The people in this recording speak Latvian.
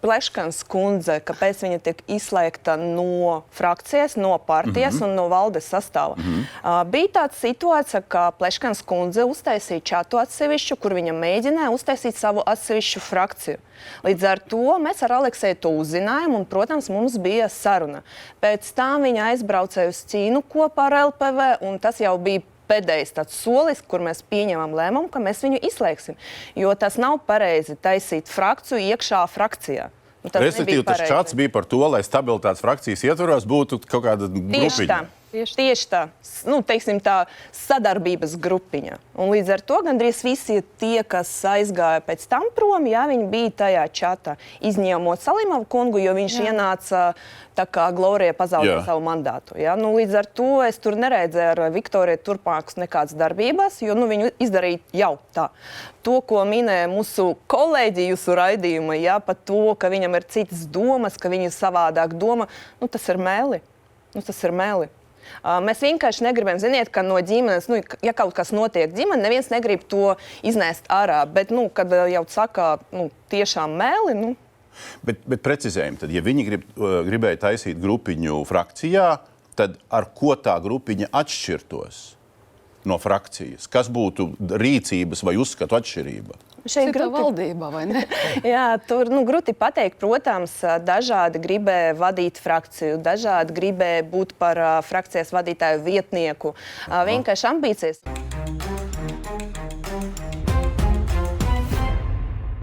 Pleškanas kundze, kāpēc viņa tiek izslēgta no frakcijas, no partijas un no valdes sastāva. Bija tāda situācija, ka Pleškanas kundze uztaisīja čatu atsevišķu, kur viņa mēģināja uztaisīt savu atsevišķu frakciju. Līdz ar to mēs ar Alekseju to uzzinājām un, protams, mums bija saruna. Pēc tam viņa aizbraucēja uz Ķīnu kopā ar LPV, un tas jau bija pēdējais tāds solis, kur mēs pieņemam lēmumu, ka mēs viņu izslēgsim. Jo tas nav pareizi taisīt frakciju iekšā frakcijā. Respektīvi, tas čats bija par to, lai stabilitātes frakcijas ietvaros būtu kaut kāda grupiņa. Tieši tā, teiksim tā, sadarbības grupiņa. Un līdz ar to gandrīz visi tie, kas aizgāja pēc tam prom, viņi bija tajā čatā, izņemot Salimovu kungu, jo viņš ienāca tā kā Glorija pazaudēja savu mandātu. Līdz ar to es tur neredzēju ar Viktoriju turpmākas nekādas darbības, jo viņu izdarīja jau tā. To, ko minēja mūsu kolēģi jūsu raidījuma, par to, ka viņam ir citas domas, ka viņi savādāk doma, tas ir meli. Tas ir meli. Mēs vienkārši negribam, ziniet, ka no ģimenes, ja kaut kas notiek ģimene, neviens negrib to iznēst ārā, bet, kad jau saka, tiešām meli, Bet precizējumi, tad, ja viņi gribēja taisīt grupiņu frakcijā, tad ar ko tā grupiņa atšķirtos no frakcijas? Kas būtu rīcības vai uzskatu atšķirība? Cita valdība, vai ne? Jā, tur grūti pateikt. Protams, dažādi gribēja vadīt frakciju, dažādi gribēja būt par frakcijas vadītāju vietnieku. Vienkārši ambīcijas.